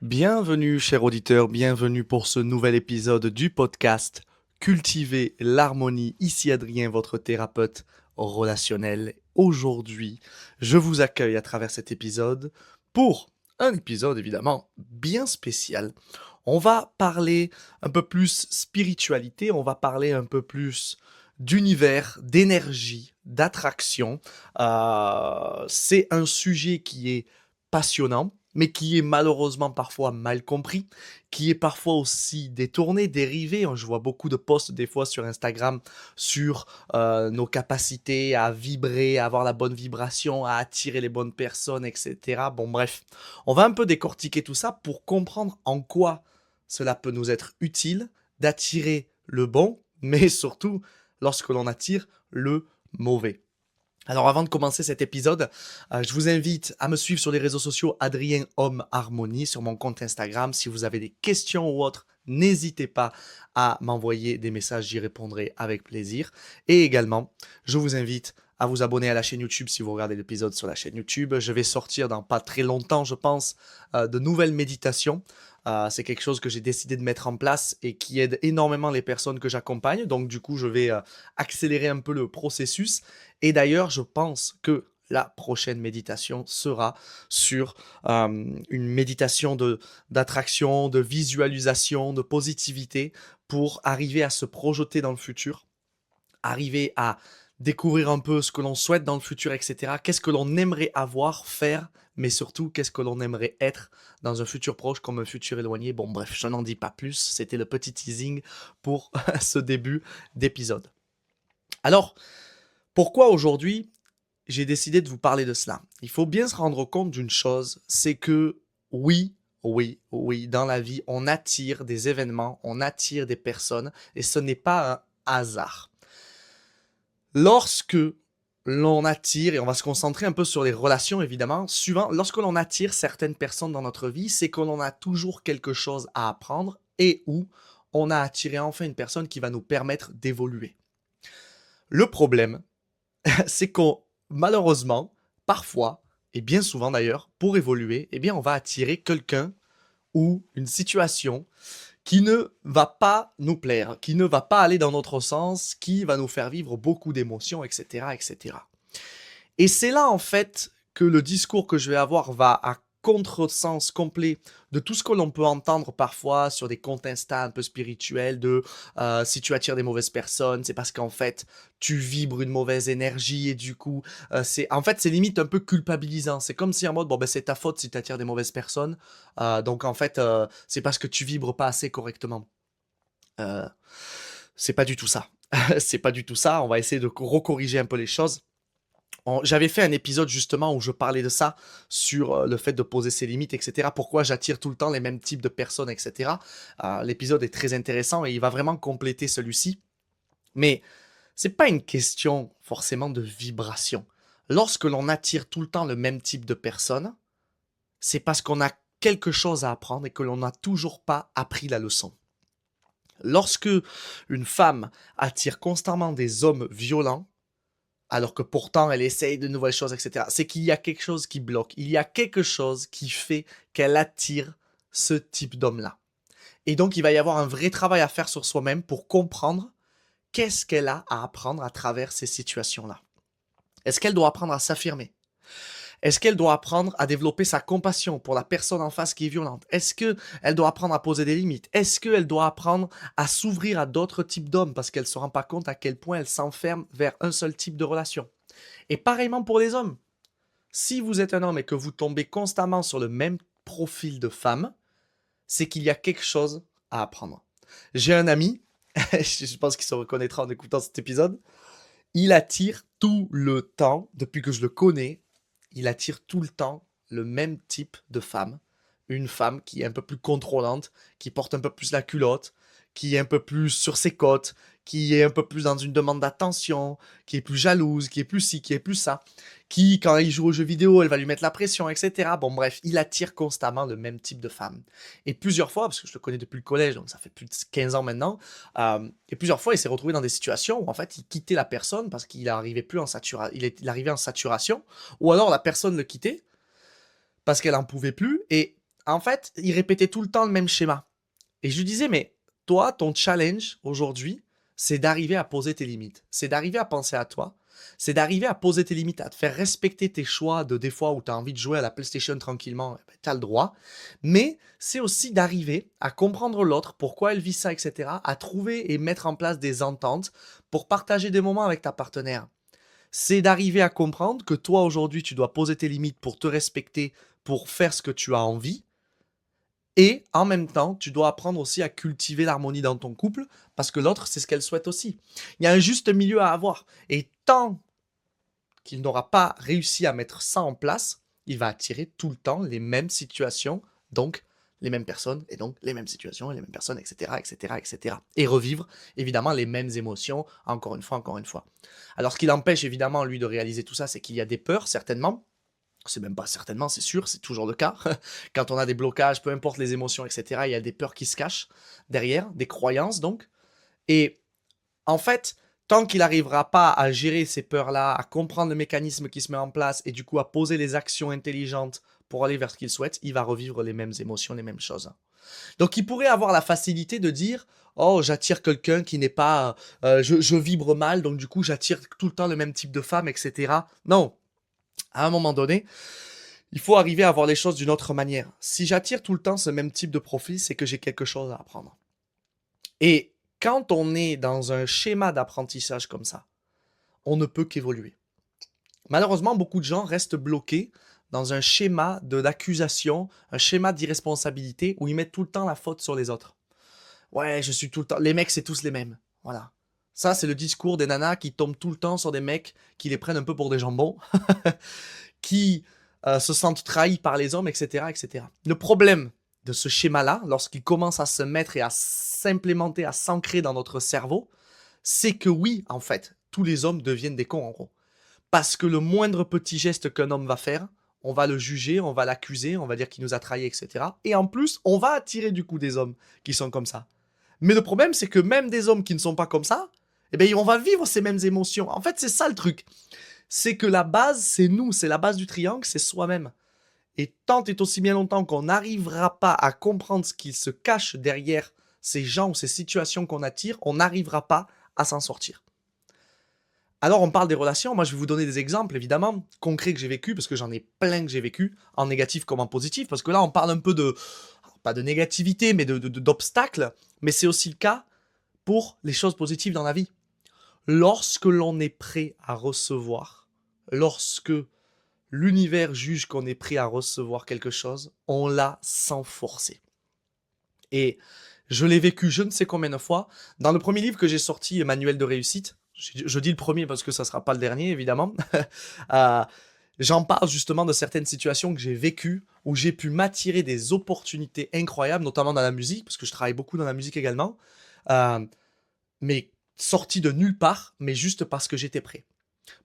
Bienvenue, cher auditeur, bienvenue pour ce nouvel épisode du podcast Cultiver l'harmonie. Ici Adrien, votre thérapeute relationnel. Aujourd'hui, je vous accueille à travers cet épisode pour un épisode évidemment bien spécial. On va parler un peu plus spiritualité, on va parler un peu plus d'univers, d'énergie, d'attraction. C'est un sujet qui est passionnant, mais qui est malheureusement parfois mal compris, qui est parfois aussi détourné, dérivé. Je vois beaucoup de posts des fois sur Instagram sur nos capacités à vibrer, à avoir la bonne vibration, à attirer les bonnes personnes, etc. Bon bref, on va un peu décortiquer tout ça pour comprendre en quoi cela peut nous être utile d'attirer le bon, mais surtout lorsque l'on attire le mauvais. Alors avant de commencer cet épisode, je vous invite à me suivre sur les réseaux sociaux Adrien Homme Harmonie sur mon compte Instagram. Si vous avez des questions ou autres, n'hésitez pas à m'envoyer des messages, j'y répondrai avec plaisir. Et également, je vous invite à vous abonner à la chaîne YouTube si vous regardez l'épisode sur la chaîne YouTube. Je vais sortir dans pas très longtemps, je pense, de nouvelles méditations. C'est quelque chose que j'ai décidé de mettre en place et qui aide énormément les personnes que j'accompagne. Donc du coup, je vais accélérer un peu le processus. Et d'ailleurs, je pense que la prochaine méditation sera sur une méditation d'attraction, de visualisation, de positivité pour arriver à se projeter dans le futur, arriver à découvrir un peu ce que l'on souhaite dans le futur, etc. Qu'est-ce que l'on aimerait avoir, faire, mais surtout qu'est-ce que l'on aimerait être dans un futur proche comme un futur éloigné. Bon bref, je n'en dis pas plus, c'était le petit teasing pour ce début d'épisode. Alors, pourquoi aujourd'hui j'ai décidé de vous parler de cela? Il faut bien se rendre compte d'une chose, c'est que oui, dans la vie, on attire des événements, on attire des personnes, et ce n'est pas un hasard. Lorsque l'on attire, et on va se concentrer un peu sur les relations évidemment, souvent, lorsque l'on attire certaines personnes dans notre vie, c'est que l'on a toujours quelque chose à apprendre et où on a attiré enfin une personne qui va nous permettre d'évoluer. Le problème, c'est qu'on, malheureusement, parfois, et bien souvent d'ailleurs, pour évoluer, eh bien, on va attirer quelqu'un ou une situation qui ne va pas nous plaire, qui ne va pas aller dans notre sens, qui va nous faire vivre beaucoup d'émotions, etc., etc. Et c'est là, en fait, que le discours que je vais avoir va à contresens complet de tout ce que l'on peut entendre parfois sur des comptes Insta un peu spirituels de si tu attires des mauvaises personnes, c'est parce qu'en fait tu vibres une mauvaise énergie et du coup c'est limite un peu culpabilisant. C'est comme si en mode bon ben c'est ta faute si tu attires des mauvaises personnes, donc en fait c'est parce que tu vibres pas assez correctement. Euh, c'est pas du tout ça. C'est pas du tout ça. On va essayer de recorriger un peu les choses. J'avais fait un épisode justement où je parlais de ça, sur le fait de poser ses limites, etc. Pourquoi j'attire tout le temps les mêmes types de personnes, etc. L'épisode est très intéressant et il va vraiment compléter celui-ci. Mais c'est pas une question forcément de vibration. Lorsque l'on attire tout le temps le même type de personnes, c'est parce qu'on a quelque chose à apprendre et que l'on n'a toujours pas appris la leçon. Lorsque une femme attire constamment des hommes violents, alors que pourtant elle essaye de nouvelles choses, etc. C'est qu'il y a quelque chose qui bloque, il y a quelque chose qui fait qu'elle attire ce type d'homme-là. Et donc il va y avoir un vrai travail à faire sur soi-même pour comprendre qu'est-ce qu'elle a à apprendre à travers ces situations-là. Est-ce qu'elle doit apprendre à s'affirmer? Est-ce qu'elle doit apprendre à développer sa compassion pour la personne en face qui est violente? Est-ce qu'elle doit apprendre à poser des limites? Est-ce qu'elle doit apprendre à s'ouvrir à d'autres types d'hommes parce qu'elle ne se rend pas compte à quel point elle s'enferme vers un seul type de relation? Et pareillement pour les hommes. Si vous êtes un homme et que vous tombez constamment sur le même profil de femme, c'est qu'il y a quelque chose à apprendre. J'ai un ami, je pense qu'il se reconnaîtra en écoutant cet épisode, il attire tout le temps, depuis que je le connais, il attire tout le temps le même type de femme. Une femme qui est un peu plus contrôlante, qui porte un peu plus la culotte, qui est un peu plus sur ses côtes, qui est un peu plus dans une demande d'attention, qui est plus jalouse, qui est plus ci, qui est plus ça, qui, quand il joue aux jeux vidéo, elle va lui mettre la pression, etc. Bon, bref, il attire constamment le même type de femme. Et plusieurs fois, parce que je le connais depuis le collège, donc ça fait plus de 15 ans maintenant, et plusieurs fois, il s'est retrouvé dans des situations où, en fait, il quittait la personne parce qu'il n'arrivait plus en il arrivait en saturation, ou alors la personne le quittait parce qu'elle en pouvait plus, et en fait, il répétait tout le temps le même schéma. Et je lui disais, mais toi, ton challenge aujourd'hui, c'est d'arriver à poser tes limites. C'est d'arriver à penser à toi. C'est d'arriver à poser tes limites, à te faire respecter tes choix de des fois où tu as envie de jouer à la PlayStation tranquillement, tu as le droit. Mais c'est aussi d'arriver à comprendre l'autre, pourquoi elle vit ça, etc. À trouver et mettre en place des ententes pour partager des moments avec ta partenaire. C'est d'arriver à comprendre que toi aujourd'hui, tu dois poser tes limites pour te respecter, pour faire ce que tu as envie. Et en même temps, tu dois apprendre aussi à cultiver l'harmonie dans ton couple parce que l'autre, c'est ce qu'elle souhaite aussi. Il y a un juste milieu à avoir. Et tant qu'il n'aura pas réussi à mettre ça en place, il va attirer tout le temps les mêmes situations, donc les mêmes personnes, et donc les mêmes situations, et les mêmes personnes, etc., etc., etc. Et revivre, évidemment, les mêmes émotions, encore une fois, encore une fois. Alors, ce qui l'empêche, évidemment, lui, de réaliser tout ça, c'est qu'il y a des peurs, certainement. C'est même pas certainement, c'est sûr, c'est toujours le cas. Quand on a des blocages, peu importe les émotions, etc., il y a des peurs qui se cachent derrière, des croyances, donc. Et en fait, tant qu'il n'arrivera pas à gérer ces peurs-là, à comprendre le mécanisme qui se met en place et du coup à poser les actions intelligentes pour aller vers ce qu'il souhaite, il va revivre les mêmes émotions, les mêmes choses. Donc il pourrait avoir la facilité de dire oh, j'attire quelqu'un qui n'est pas. Je vibre mal, donc du coup j'attire tout le temps le même type de femme, etc. Non, à un moment donné, il faut arriver à voir les choses d'une autre manière. Si j'attire tout le temps ce même type de profil, c'est que j'ai quelque chose à apprendre. Et quand on est dans un schéma d'apprentissage comme ça, on ne peut qu'évoluer. Malheureusement, beaucoup de gens restent bloqués dans un schéma d'accusation, un schéma d'irresponsabilité où ils mettent tout le temps la faute sur les autres. Ouais, je suis tout le temps. Les mecs, c'est tous les mêmes. Voilà. Ça, c'est le discours des nanas qui tombent tout le temps sur des mecs qui les prennent un peu pour des jambons, qui se sentent trahis par les hommes, etc., etc. Le problème de ce schéma-là, lorsqu'il commence à se mettre et à s'implémenter, à s'ancrer dans notre cerveau, c'est que oui, en fait, tous les hommes deviennent des cons, en gros. Parce que le moindre petit geste qu'un homme va faire, on va le juger, on va l'accuser, on va dire qu'il nous a trahis, etc. Et en plus, on va attirer du coup des hommes qui sont comme ça. Mais le problème, c'est que même des hommes qui ne sont pas comme ça, eh bien, on va vivre ces mêmes émotions. En fait, c'est ça le truc. C'est que la base, c'est nous, c'est la base du triangle, c'est soi-même. Et tant et aussi bien longtemps qu'on n'arrivera pas à comprendre ce qu'il se cache derrière ces gens ou ces situations qu'on attire, on n'arrivera pas à s'en sortir. Alors on parle des relations, moi je vais vous donner des exemples évidemment concrets que j'ai vécu, parce que j'en ai plein que j'ai vécu, en négatif comme en positif, parce que là on parle un peu de, pas de négativité, mais d'obstacles, mais c'est aussi le cas pour les choses positives dans la vie. Lorsque l'on est prêt à recevoir, lorsque l'univers juge qu'on est prêt à recevoir quelque chose, on l'a sans forcer. Et je l'ai vécu je ne sais combien de fois. Dans le premier livre que j'ai sorti, Manuel de réussite, je dis le premier parce que ça ne sera pas le dernier, évidemment, euh, j'en parle justement de certaines situations que j'ai vécues, où j'ai pu m'attirer des opportunités incroyables, notamment dans la musique, parce que je travaille beaucoup dans la musique également, euh, mais sorti de nulle part, mais juste parce que j'étais prêt.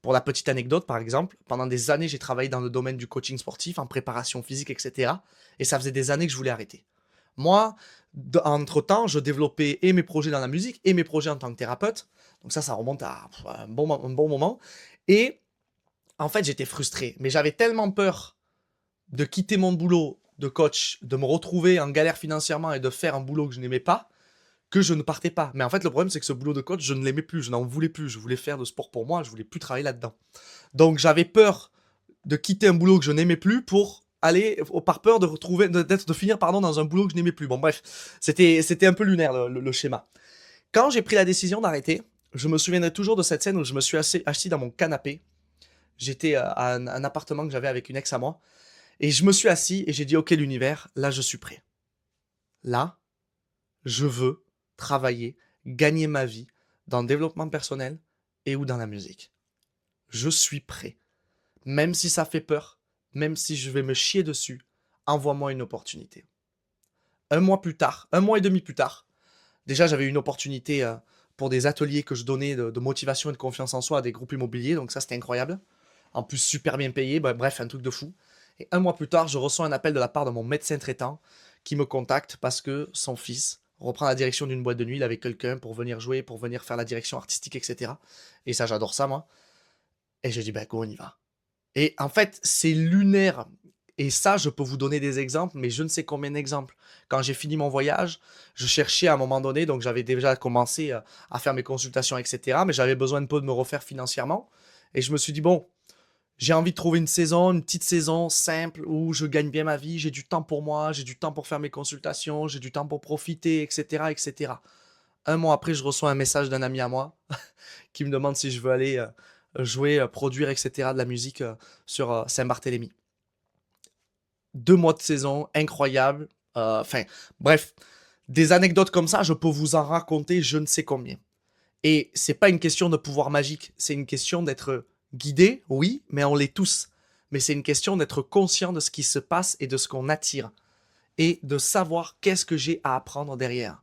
Pour la petite anecdote, par exemple, pendant des années, j'ai travaillé dans le domaine du coaching sportif, en préparation physique, etc. Et ça faisait des années que je voulais arrêter. Moi, entre-temps, je développais et mes projets dans la musique et mes projets en tant que thérapeute. Donc ça remonte à un bon moment. Et en fait, j'étais frustré. Mais j'avais tellement peur de quitter mon boulot de coach, de me retrouver en galère financièrement et de faire un boulot que je n'aimais pas, que je ne partais pas. Mais en fait, le problème, c'est que ce boulot de coach, je ne l'aimais plus, je n'en voulais plus. Je voulais faire de sport pour moi, je voulais plus travailler là-dedans. Donc j'avais peur de quitter un boulot que je n'aimais plus pour aller, par peur de retrouver, de finir pardon, dans un boulot que je n'aimais plus. Bon bref, c'était un peu lunaire le schéma. Quand j'ai pris la décision d'arrêter, je me souviendrai toujours de cette scène où je me suis assis dans mon canapé. J'étais à un appartement que j'avais avec une ex à moi. Et je me suis assis et j'ai dit, ok l'univers, là je suis prêt. Là, je veux travailler, gagner ma vie dans le développement personnel et ou dans la musique. Je suis prêt. Même si ça fait peur, même si je vais me chier dessus, envoie-moi une opportunité. Un mois et demi plus tard, déjà j'avais une opportunité pour des ateliers que je donnais de motivation et de confiance en soi à des groupes immobiliers, donc ça c'était incroyable. En plus super bien payé, bref, un truc de fou. Et un mois plus tard, je reçois un appel de la part de mon médecin traitant qui me contacte parce que son fils reprend la direction d'une boîte de nuit, il avait quelqu'un pour venir jouer, pour venir faire la direction artistique, etc. Et ça, j'adore ça, moi. Et je dis, go, on y va. Et en fait, c'est lunaire. Et ça, je peux vous donner des exemples, mais je ne sais combien d'exemples. Quand j'ai fini mon voyage, je cherchais à un moment donné, donc j'avais déjà commencé à faire mes consultations, etc. Mais j'avais besoin un peu de me refaire financièrement. Et je me suis dit, bon, j'ai envie de trouver une saison, une petite saison simple où je gagne bien ma vie, j'ai du temps pour moi, j'ai du temps pour faire mes consultations, j'ai du temps pour profiter, etc., etc. Un mois après, je reçois un message d'un ami à moi qui me demande si je veux aller jouer, produire, etc. de la musique sur Saint-Barthélemy. 2 mois de saison, incroyable. Enfin, bref, des anecdotes comme ça, je peux vous en raconter je ne sais combien. Et c'est pas une question de pouvoir magique, c'est une question d'être guidé, oui, mais on l'est tous. Mais c'est une question d'être conscient de ce qui se passe et de ce qu'on attire. Et de savoir qu'est-ce que j'ai à apprendre derrière.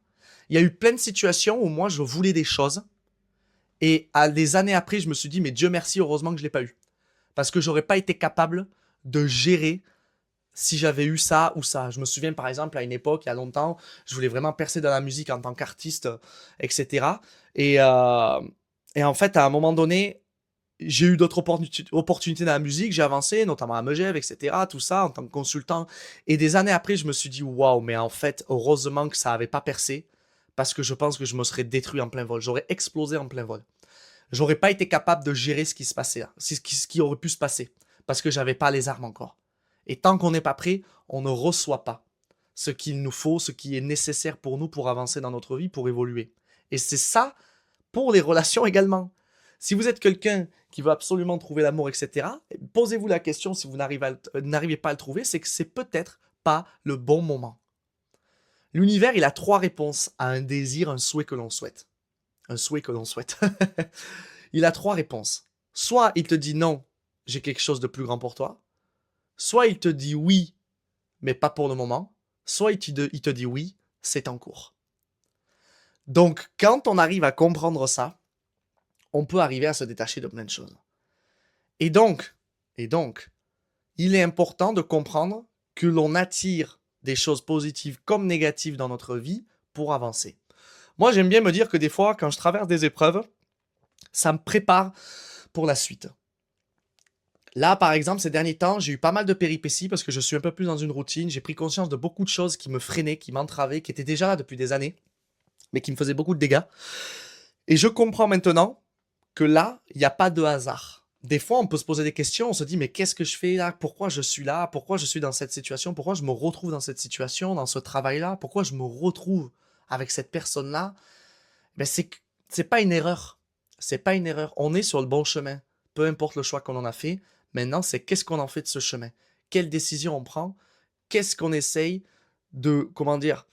Il y a eu plein de situations où moi je voulais des choses. Et à des années après, je me suis dit, mais Dieu merci, heureusement que je ne l'ai pas eu. Parce que j'aurais pas été capable de gérer si j'avais eu ça ou ça. Je me souviens par exemple à une époque, il y a longtemps, je voulais vraiment percer dans la musique en tant qu'artiste, etc. Et, euh, et en fait, à un moment donné, j'ai eu d'autres opportunités dans la musique, j'ai avancé, notamment à Megève, etc. Tout ça en tant que consultant. Et des années après, je me suis dit, waouh, mais en fait, heureusement que ça n'avait pas percé, parce que je pense que je me serais détruit en plein vol. J'aurais explosé en plein vol. J'aurais pas été capable de gérer ce qui se passait là, ce qui aurait pu se passer, parce que j'avais pas les armes encore. Et tant qu'on n'est pas prêt, on ne reçoit pas ce qu'il nous faut, ce qui est nécessaire pour nous pour avancer dans notre vie, pour évoluer. Et c'est ça pour les relations également. Si vous êtes quelqu'un qui veut absolument trouver l'amour, etc., posez-vous la question si vous n'arrivez pas à le trouver, c'est que c'est peut-être pas le bon moment. L'univers, il a 3 réponses à un désir, un souhait que l'on souhaite. Un souhait que l'on souhaite. Il a 3 réponses. Soit il te dit non, j'ai quelque chose de plus grand pour toi. Soit il te dit oui, mais pas pour le moment. Soit il te dit oui, c'est en cours. Donc, quand on arrive à comprendre ça, on peut arriver à se détacher de plein de choses. Et donc, il est important de comprendre que l'on attire des choses positives comme négatives dans notre vie pour avancer. Moi, j'aime bien me dire que des fois, quand je traverse des épreuves, ça me prépare pour la suite. Là, par exemple, ces derniers temps, j'ai eu pas mal de péripéties parce que je suis un peu plus dans une routine. J'ai pris conscience de beaucoup de choses qui me freinaient, qui m'entravaient, qui étaient déjà là depuis des années, mais qui me faisaient beaucoup de dégâts. Et je comprends maintenant que là, il n'y a pas de hasard. Des fois, on peut se poser des questions, on se dit, mais qu'est-ce que je fais là? Pourquoi je suis là? Pourquoi je suis dans cette situation? Pourquoi je me retrouve dans cette situation, dans ce travail-là? Pourquoi je me retrouve avec cette personne-là? Ben, c'est pas une erreur. C'est pas une erreur. On est sur le bon chemin. Peu importe le choix qu'on en a fait. Maintenant, c'est qu'est-ce qu'on en fait de ce chemin? Quelle décision on prend? Qu'est-ce qu'on essaye de, comment dire,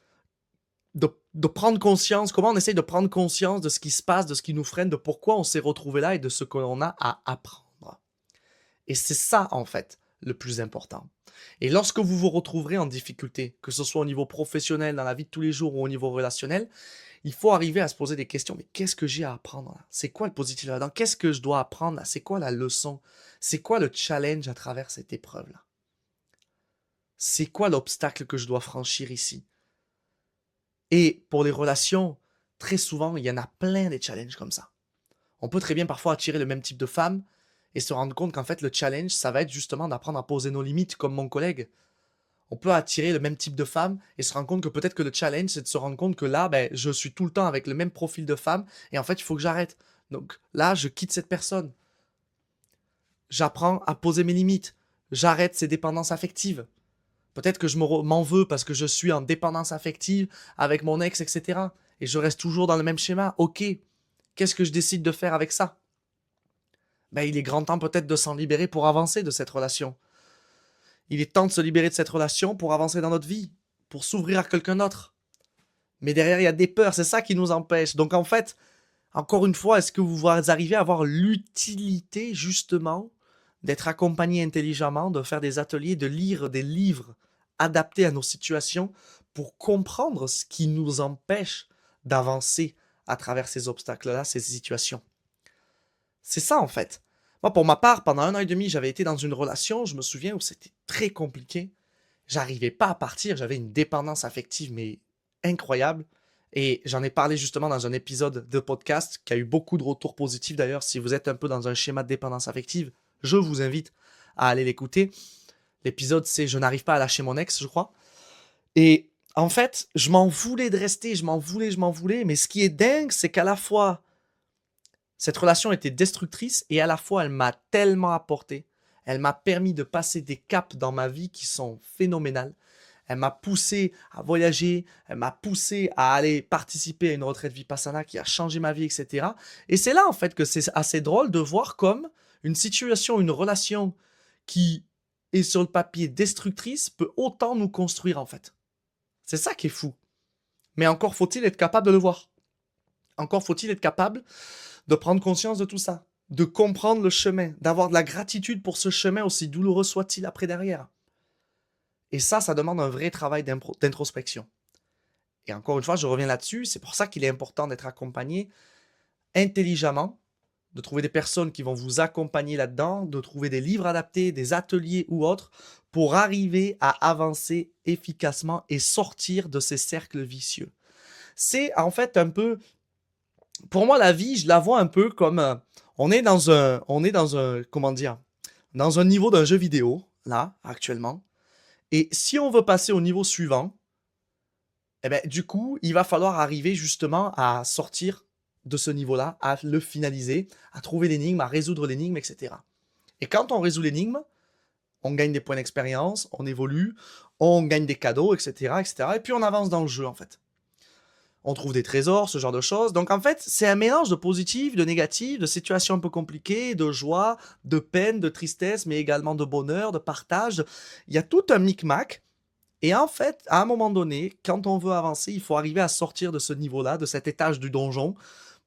de prendre conscience? Comment on essaye de prendre conscience de ce qui se passe, de ce qui nous freine, de pourquoi on s'est retrouvé là et de ce qu'on a à apprendre? Et c'est ça, en fait, le plus important. Et lorsque vous vous retrouverez en difficulté, que ce soit au niveau professionnel, dans la vie de tous les jours ou au niveau relationnel, il faut arriver à se poser des questions. Mais qu'est-ce que j'ai à apprendre là? C'est quoi le positif là-dedans? Qu'est-ce que je dois apprendre là? C'est quoi la leçon? C'est quoi le challenge à travers cette épreuve-là? C'est quoi l'obstacle que je dois franchir ici? Et pour les relations, très souvent, il y en a plein des challenges comme ça. On peut très bien parfois attirer le même type de femme et se rendre compte qu'en fait, le challenge, ça va être justement d'apprendre à poser nos limites, comme mon collègue. On peut attirer le même type de femme et se rendre compte que peut-être que le challenge, c'est de se rendre compte que là, ben, je suis tout le temps avec le même profil de femme et en fait, il faut que j'arrête. Donc là, je quitte cette personne. J'apprends à poser mes limites. J'arrête ces dépendances affectives. Peut-être que je m'en veux parce que je suis en dépendance affective avec mon ex, etc. Et je reste toujours dans le même schéma. Ok, qu'est-ce que je décide de faire avec ça? Ben, il est grand temps peut-être de s'en libérer pour avancer de cette relation. Il est temps de se libérer de cette relation pour avancer dans notre vie, pour s'ouvrir à quelqu'un d'autre. Mais derrière, il y a des peurs, c'est ça qui nous empêche. Donc en fait, encore une fois, est-ce que vous arrivez à avoir l'utilité justement d'être accompagné intelligemment, de faire des ateliers, de lire des livres adaptés à nos situations pour comprendre ce qui nous empêche d'avancer à travers ces obstacles-là, ces situations? C'est ça en fait. Moi, pour ma part, pendant 1 an et demi, j'avais été dans une relation, je me souviens, où c'était très compliqué. J'arrivais pas à partir, j'avais une dépendance affective, mais incroyable. Et j'en ai parlé justement dans un épisode de podcast qui a eu beaucoup de retours positifs d'ailleurs. Si vous êtes un peu dans un schéma de dépendance affective, je vous invite à aller l'écouter. L'épisode, c'est Je n'arrive pas à lâcher mon ex, je crois. Et en fait, je m'en voulais de rester, je m'en voulais. Mais ce qui est dingue, c'est qu'à la fois, cette relation était destructrice et à la fois, elle m'a tellement apporté. Elle m'a permis de passer des caps dans ma vie qui sont phénoménales. Elle m'a poussé à voyager, elle m'a poussé à aller participer à une retraite Vipassana qui a changé ma vie, etc. Et c'est là, en fait, que c'est assez drôle de voir comme une situation, une relation qui est sur le papier destructrice peut autant nous construire, en fait. C'est ça qui est fou. Mais encore faut-il être capable de le voir. Encore faut-il être capable de prendre conscience de tout ça, de comprendre le chemin, d'avoir de la gratitude pour ce chemin aussi douloureux soit-il après derrière. Et ça demande un vrai travail d'introspection. Et encore une fois, je reviens là-dessus, c'est pour ça qu'il est important d'être accompagné intelligemment, de trouver des personnes qui vont vous accompagner là-dedans, de trouver des livres adaptés, des ateliers ou autres, pour arriver à avancer efficacement et sortir de ces cercles vicieux. C'est en fait un peu, pour moi la vie, je la vois un peu comme, comment dire, dans un niveau d'un jeu vidéo, là, actuellement, et si on veut passer au niveau suivant, eh ben, du coup, il va falloir arriver justement à sortir de ce niveau-là, à le finaliser, à trouver l'énigme, à résoudre l'énigme, etc. Et quand on résout l'énigme, on gagne des points d'expérience, on évolue, on gagne des cadeaux, etc., etc. Et puis on avance dans le jeu, en fait. On trouve des trésors, ce genre de choses. Donc en fait, c'est un mélange de positif, de négatif, de situations un peu compliquées, de joie, de peine, de tristesse, mais également de bonheur, de partage. Il y a tout un micmac. Et en fait, à un moment donné, quand on veut avancer, il faut arriver à sortir de ce niveau-là, de cet étage du donjon,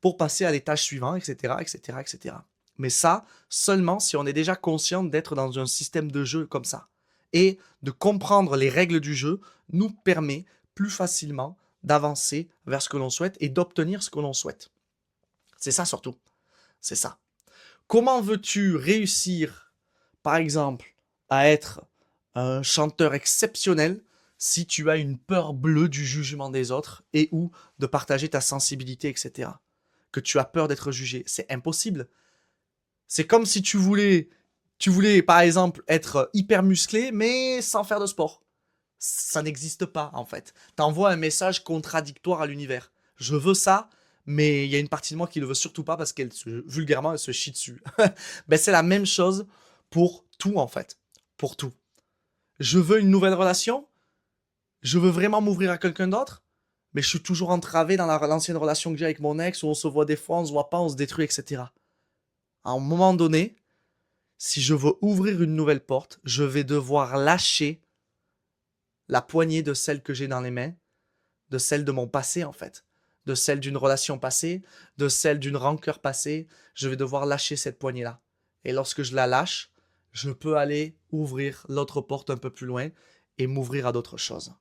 pour passer à l'étage suivant, etc., etc., etc. Mais ça, seulement si on est déjà conscient d'être dans un système de jeu comme ça. Et de comprendre les règles du jeu nous permet plus facilement d'avancer vers ce que l'on souhaite et d'obtenir ce que l'on souhaite. C'est ça surtout. C'est ça. Comment veux-tu réussir, par exemple, à être un chanteur exceptionnel si tu as une peur bleue du jugement des autres et ou de partager ta sensibilité, etc. Que tu as peur d'être jugé. C'est impossible. C'est comme si tu voulais, par exemple, être hyper musclé, mais sans faire de sport. Ça n'existe pas, en fait. T'envoies un message contradictoire à l'univers. Je veux ça, mais il y a une partie de moi qui ne le veut surtout pas parce vulgairement, elle se chie dessus. Ben, c'est la même chose pour tout, en fait. Pour tout. Je veux une nouvelle relation, je veux vraiment m'ouvrir à quelqu'un d'autre, mais je suis toujours entravé dans l'ancienne relation que j'ai avec mon ex où on se voit des fois, on se voit pas, on se détruit, etc. À un moment donné, si je veux ouvrir une nouvelle porte, je vais devoir lâcher la poignée de celle que j'ai dans les mains, de celle de mon passé en fait, de celle d'une relation passée, de celle d'une rancœur passée. Je vais devoir lâcher cette poignée-là. Et lorsque je la lâche, je peux aller ouvrir l'autre porte un peu plus loin et m'ouvrir à d'autres choses.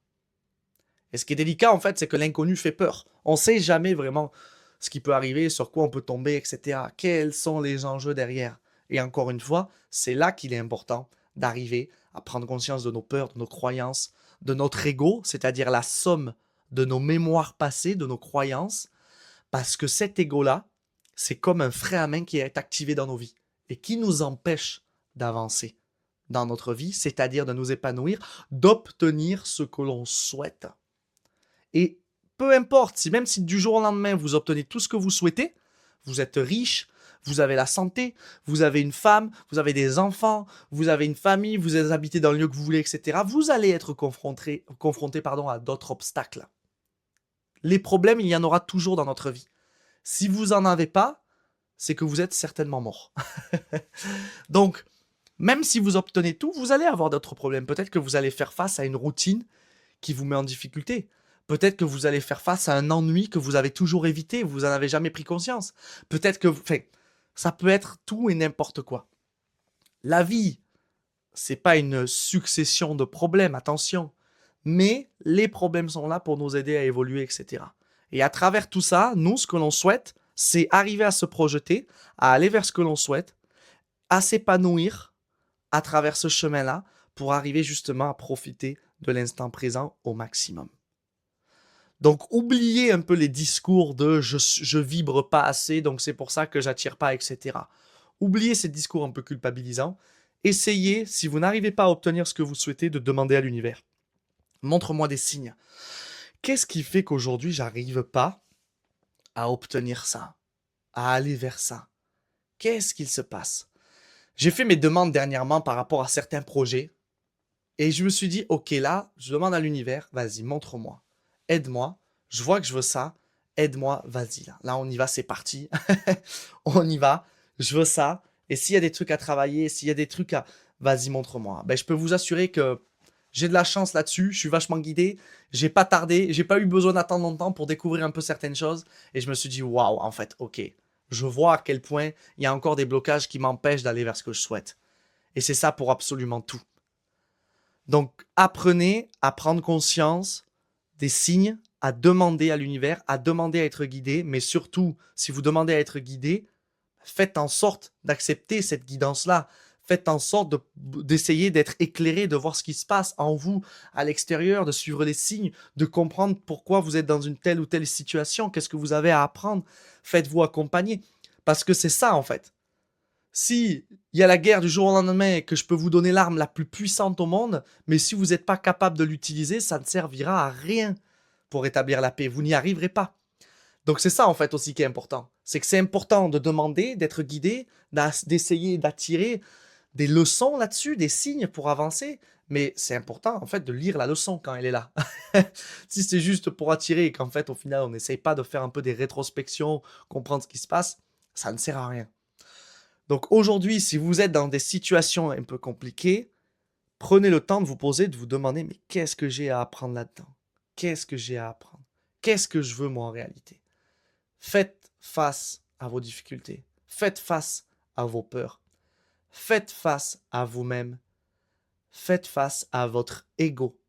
Et ce qui est délicat, en fait, c'est que l'inconnu fait peur. On ne sait jamais vraiment ce qui peut arriver, sur quoi on peut tomber, etc. Quels sont les enjeux derrière? Et encore une fois, c'est là qu'il est important d'arriver à prendre conscience de nos peurs, de nos croyances, de notre ego, c'est-à-dire la somme de nos mémoires passées, de nos croyances, parce que cet ego-là, c'est comme un frein à main qui est activé dans nos vies et qui nous empêche d'avancer dans notre vie, c'est-à-dire de nous épanouir, d'obtenir ce que l'on souhaite. Et peu importe, même si du jour au lendemain, vous obtenez tout ce que vous souhaitez, vous êtes riche, vous avez la santé, vous avez une femme, vous avez des enfants, vous avez une famille, vous habitez dans le lieu que vous voulez, etc., vous allez être confronté à d'autres obstacles. Les problèmes, il y en aura toujours dans notre vie. Si vous n'en avez pas, c'est que vous êtes certainement mort. Donc, même si vous obtenez tout, vous allez avoir d'autres problèmes. Peut-être que vous allez faire face à une routine qui vous met en difficulté. Peut-être que vous allez faire face à un ennui que vous avez toujours évité, vous n'en avez jamais pris conscience. Peut-être que... ça peut être tout et n'importe quoi. La vie, c'est pas une succession de problèmes, attention. Mais les problèmes sont là pour nous aider à évoluer, etc. Et à travers tout ça, nous, ce que l'on souhaite, c'est arriver à se projeter, à aller vers ce que l'on souhaite, à s'épanouir à travers ce chemin-là pour arriver justement à profiter de l'instant présent au maximum. Donc, oubliez un peu les discours de je vibre pas assez, donc c'est pour ça que j'attire pas, etc. Oubliez ces discours un peu culpabilisants essayez, si vous n'arrivez pas à obtenir ce que vous souhaitez, de demander à l'univers. Montre-moi des signes. Qu'est-ce qui fait qu'aujourd'hui, j'arrive pas à obtenir ça, à aller vers ça? Qu'est-ce qu'il se passe? J'ai fait mes demandes dernièrement par rapport à certains projets et je me suis dit, ok, là, je demande à l'univers, vas-y, montre-moi, aide-moi, je vois que je veux ça, aide-moi, vas-y, là. Là, on y va, c'est parti. On y va, je veux ça. Et s'il y a des trucs à travailler, s'il y a des trucs à... Vas-y, montre-moi. Ben, je peux vous assurer que j'ai de la chance là-dessus, je suis vachement guidé, j'ai pas tardé, j'ai pas eu besoin d'attendre longtemps pour découvrir un peu certaines choses. Et je me suis dit, waouh, en fait, ok, je vois à quel point il y a encore des blocages qui m'empêchent d'aller vers ce que je souhaite. Et c'est ça pour absolument tout. Donc, apprenez à prendre conscience des signes, à demander à l'univers, à demander à être guidé, mais surtout, si vous demandez à être guidé, faites en sorte d'accepter cette guidance-là. Faites en sorte d'essayer d'être éclairé, de voir ce qui se passe en vous, à l'extérieur, de suivre les signes, de comprendre pourquoi vous êtes dans une telle ou telle situation, qu'est-ce que vous avez à apprendre. Faites-vous accompagner. Parce que c'est ça, en fait. Si il y a la guerre du jour au lendemain et que je peux vous donner l'arme la plus puissante au monde, mais si vous n'êtes pas capable de l'utiliser, ça ne servira à rien pour établir la paix. Vous n'y arriverez pas. Donc c'est ça en fait aussi qui est important. C'est que c'est important de demander, d'être guidé, d'essayer d'attirer des leçons là-dessus, des signes pour avancer. Mais c'est important en fait de lire la leçon quand elle est là. Si c'est juste pour attirer et qu'en fait au final on n'essaye pas de faire un peu des rétrospections, comprendre ce qui se passe, ça ne sert à rien. Donc aujourd'hui, si vous êtes dans des situations un peu compliquées, prenez le temps de vous poser, de vous demander, mais qu'est-ce que j'ai à apprendre là-dedans? Qu'est-ce que j'ai à apprendre? Qu'est-ce que je veux moi en réalité? Faites face à vos difficultés. Faites face à vos peurs. Faites face à vous-même. Faites face à votre ego.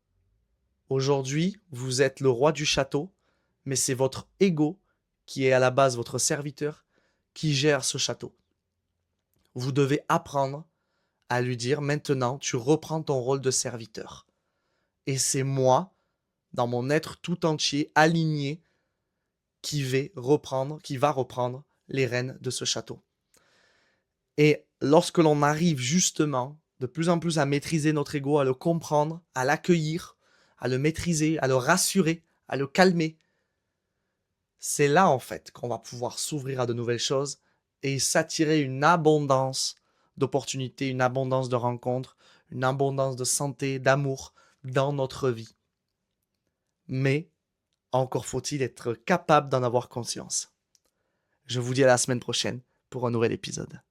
Aujourd'hui, vous êtes le roi du château, mais c'est votre ego qui est à la base votre serviteur qui gère ce château. Vous devez apprendre à lui dire maintenant tu reprends ton rôle de serviteur. Et c'est moi, dans mon être tout entier, aligné, qui va reprendre les rênes de ce château. Et lorsque l'on arrive justement de plus en plus à maîtriser notre ego, à le comprendre, à l'accueillir, à le maîtriser, à le rassurer, à le calmer, c'est là en fait qu'on va pouvoir s'ouvrir à de nouvelles choses et s'attirer une abondance d'opportunités, une abondance de rencontres, une abondance de santé, d'amour dans notre vie. Mais encore faut-il être capable d'en avoir conscience. Je vous dis à la semaine prochaine pour un nouvel épisode.